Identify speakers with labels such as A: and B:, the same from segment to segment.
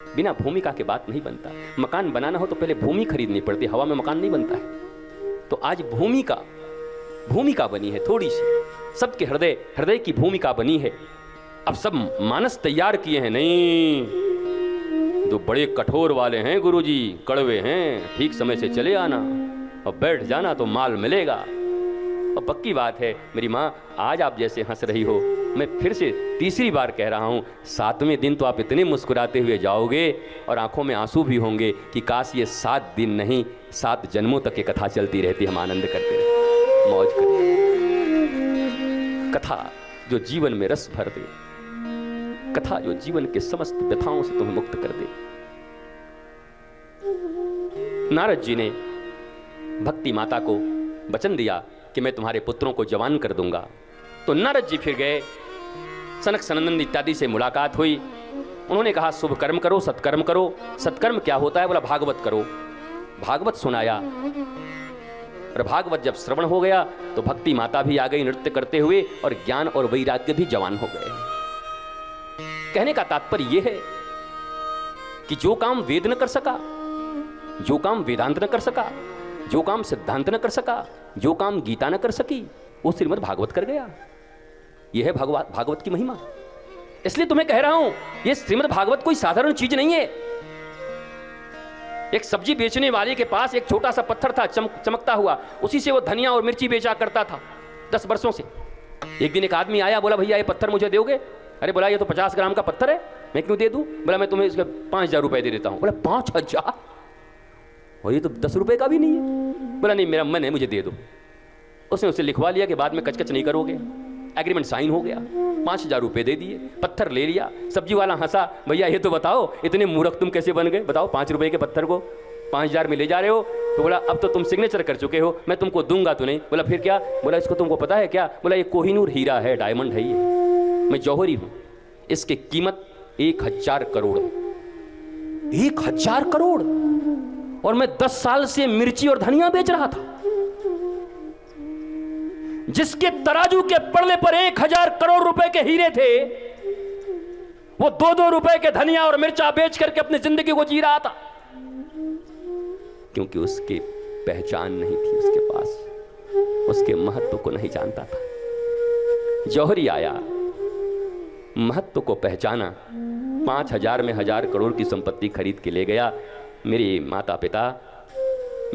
A: बिना भूमिका के बात नहीं बनता। मकान बनाना हो तो पहले भूमि खरीदनी पड़ती, हवा में मकान नहीं बनता है। तो आज भूमिका बनी है थोड़ी सी, सबके हृदय की भूमिका बनी है। अब सब मानस तैयार किए हैं, नहीं जो बड़े कठोर वाले हैं गुरुजी, कड़वे हैं, ठीक समय से चले आना और बैठ जाना तो माल मिलेगा। और पक्की बात है मेरी माँ, आज आप जैसे हंस रही हो, मैं फिर से तीसरी बार कह रहा हूँ, 7वें दिन तो आप इतने मुस्कुराते हुए जाओगे और आंखों में आंसू भी होंगे कि काश ये 7 दिन नहीं 7 जन्मों तक ये कथा चलती रहती, हम आनंद करते रहते, मौज करते। कथा जो जीवन में रस भर दे, कथा जो जीवन के समस्त व्यथाओं से तुम्हें मुक्त कर दे। नारद जी ने भक्ति माता को वचन दिया कि मैं तुम्हारे पुत्रों को जवान कर दूंगा। तो नारद जी फिर गए, सनक सनंदन इत्यादि से मुलाकात हुई। उन्होंने कहा शुभ कर्म करो, सत्कर्म करो। सत्कर्म क्या होता है? बोला भागवत करो। भागवत सुनाया और भागवत जब श्रवण हो गया तो भक्ति माता भी आ गई नृत्य करते हुए और ज्ञान और वैराग्य भी जवान हो गए। कहने का तात्पर्य यह है कि जो काम वेद न कर सका, जो काम वेदांत न कर सका, जो काम सिद्धांत न कर सका, जो काम गीता न कर सकी, वो श्रीमद् भागवत कर गया। यह है भागवत की महिमा। इसलिए तुम्हें कह रहा हूं, यह श्रीमद् भागवत कोई साधारण चीज नहीं है। एक सब्जी बेचने वाले के पास एक छोटा सा पत्थर था, चमकता हुआ, उसी से वो धनिया और मिर्ची बेचा करता था 10 वर्षों से। एक दिन एक आदमी आया, बोला भैया ये पत्थर मुझे दोगे? अरे बोला ये तो 50 ग्राम का पत्थर है, मैं क्यों दे दूं? बोला मैं तुम्हें इसके 5000 रुपए दे देता हूं। बोला 5000? और ये तो 10 रुपए का भी नहीं है। बोला नहीं मेरा मन है, मुझे दे दो। उसने उसे लिखवा लिया कि बाद में कचकच नहीं करोगे। एग्रीमेंट साइन हो गया, 5000 रुपए दे दिए, पत्थर ले लिया। सब्जी वाला हंसा, भैया ये तो बताओ इतने मूर्ख तुम कैसे बन गए? बताओ 5 रुपए के पत्थर को 5000 में ले जा रहे हो। तो बोला अब तो तुम सिग्नेचर कर चुके हो, मैं तुमको दूंगा तो नहीं। बोला फिर क्या? बोला इसको तुमको पता है क्या? बोला ये कोहिनूर हीरा है, डायमंड है, ये मैं जौहरी हूं, इसकी कीमत 1000 करोड़। 1000 करोड़? और मैं 10 साल से मिर्ची और धनिया बेच रहा था। जिसके तराजू के पड़ने पर 1000 करोड़ रुपए के हीरे थे, वो 2-2 रुपए के धनिया और मिर्चा बेच करके अपनी जिंदगी को जी रहा था, क्योंकि उसकी पहचान नहीं थी उसके पास, उसके महत्व को नहीं जानता था। जौहरी आया, महत्व को पहचाना, 5000 में 1000 करोड़ की संपत्ति खरीद के ले गया। मेरे माता पिता,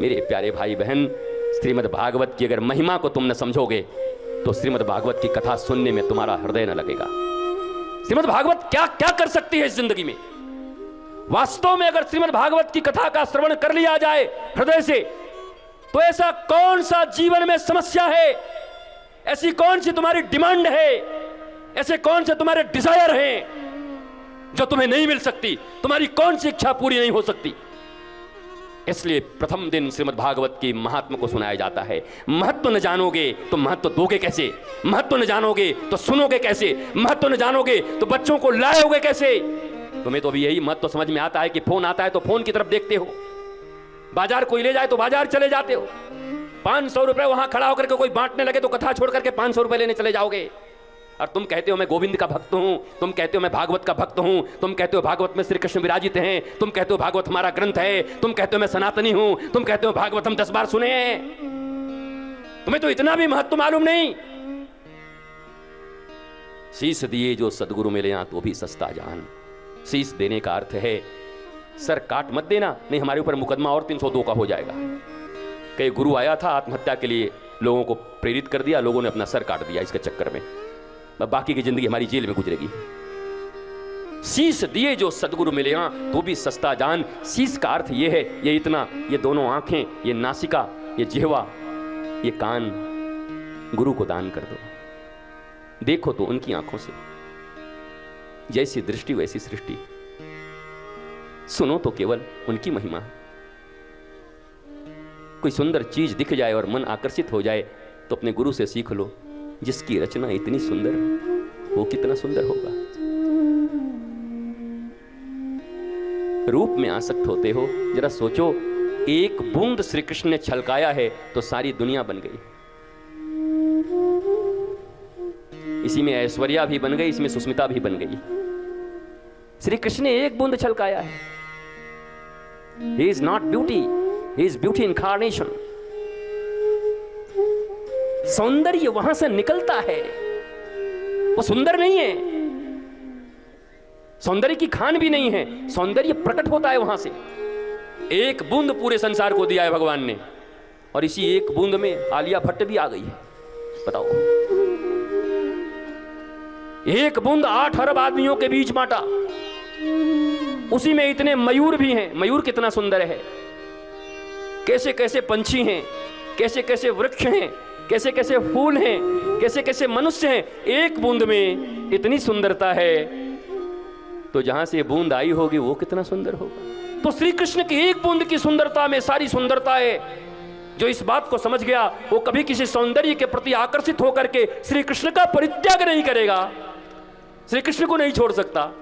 A: मेरे प्यारे भाई बहन, श्रीमद् भागवत की अगर महिमा को तुम न समझोगे तो श्रीमद् भागवत की कथा सुनने में तुम्हारा हृदय न लगेगा। श्रीमद् भागवत क्या क्या कर सकती है इस जिंदगी में। वास्तव में अगर श्रीमद् भागवत की कथा का श्रवण कर लिया जाए हृदय से, तो ऐसा कौन सा जीवन में समस्या है, ऐसी कौन सी तुम्हारी डिमांड है, ऐसे कौन से तुम्हारे डिजायर हैं जो तुम्हें नहीं मिल सकती, तुम्हारी कौन सी इच्छा पूरी नहीं हो सकती। इसलिए प्रथम दिन श्रीमद् भागवत की महात्मा को सुनाया जाता है। महत्व न जानोगे तो महत्व दोगे कैसे? महत्व न जानोगे तो सुनोगे कैसे? महत्व न जानोगे तो बच्चों को लाओगे कैसे? तुम्हें तो अभी यही महत्व समझ में आता है कि फोन आता है तो फोन की तरफ देखते हो, बाजार कोई ले जाए तो बाजार चले जाते हो, 500 रुपए वहां खड़ा होकर के कोई बांटने लगे तो कथा छोड़ करके 500 रुपए लेने चले जाओगे। और तुम कहते हो मैं गोविंद का भक्त हूं, तुम कहते हो मैं भागवत का भक्त हूं, तुम कहते हो भागवत में श्री कृष्ण विराजित हैं, तुम कहते हो भागवत हमारा ग्रंथ है, तुम कहते हो मैं सनातनी हूं, तुम कहते हो भागवत हम 10 बार सुने हैं। तुम्हें तो इतना भी महत्व मालूम नहीं। शीश दिए जो सदगुरु मिले यहाँ तो भी सस्ता जान। शीश देने का अर्थ है सर काट मत देना, नहीं हमारे ऊपर मुकदमा और 302 का हो जाएगा। कई गुरु आया था आत्महत्या के लिए, लोगों को प्रेरित कर दिया, लोगों ने अपना सर काट दिया इसके चक्कर में, बाकी की जिंदगी हमारी जेल में गुजरेगी। शीश दिए जो सदगुरु मिले यहाँ तो भी सस्ता जान। शीश का अर्थ ये है, ये इतना, ये दोनों आंखें, ये नासिका, ये जिह्वा, ये कान गुरु को दान कर दो। देखो तो उनकी आंखों से, जैसी दृष्टि वैसी सृष्टि। सुनो तो केवल उनकी महिमा। कोई सुंदर चीज दिख जाए और मन आकर्षित हो जाए तो अपने गुरु से सीख लो, जिसकी रचना इतनी सुंदर वो कितना सुंदर होगा। रूप में आसक्त होते हो, जरा सोचो, एक बूंद श्री कृष्ण ने छलकाया है तो सारी दुनिया बन गई। इसी में ऐश्वर्या भी बन गई, इसमें सुस्मिता भी बन गई। श्री कृष्ण ने एक बूंद छलकाया है। He is not beauty, he is beauty incarnation. सौंदर्य वहां से निकलता है, वो सुंदर नहीं है, सौंदर्य की खान भी नहीं है, सौंदर्य प्रकट होता है वहां से। एक बूंद पूरे संसार को दिया है भगवान ने, और इसी एक बूंद में आलिया भट्ट भी आ गई है। बताओ, एक बूंद 8 अरब आदमियों के बीच बांटा, उसी में इतने मयूर भी हैं। मयूर कितना सुंदर है, कैसे कैसे पंछी हैं, कैसे कैसे वृक्ष हैं, कैसे कैसे फूल हैं, कैसे कैसे मनुष्य हैं। एक बूंद में इतनी सुंदरता है, तो जहां से बूंद आई होगी वो कितना सुंदर होगा। तो श्री कृष्ण की एक बूंद की सुंदरता में सारी सुंदरता है। जो इस बात को समझ गया वो कभी किसी सौंदर्य के प्रति आकर्षित होकर के श्री कृष्ण का परित्याग नहीं करेगा, श्री कृष्ण को नहीं छोड़ सकता।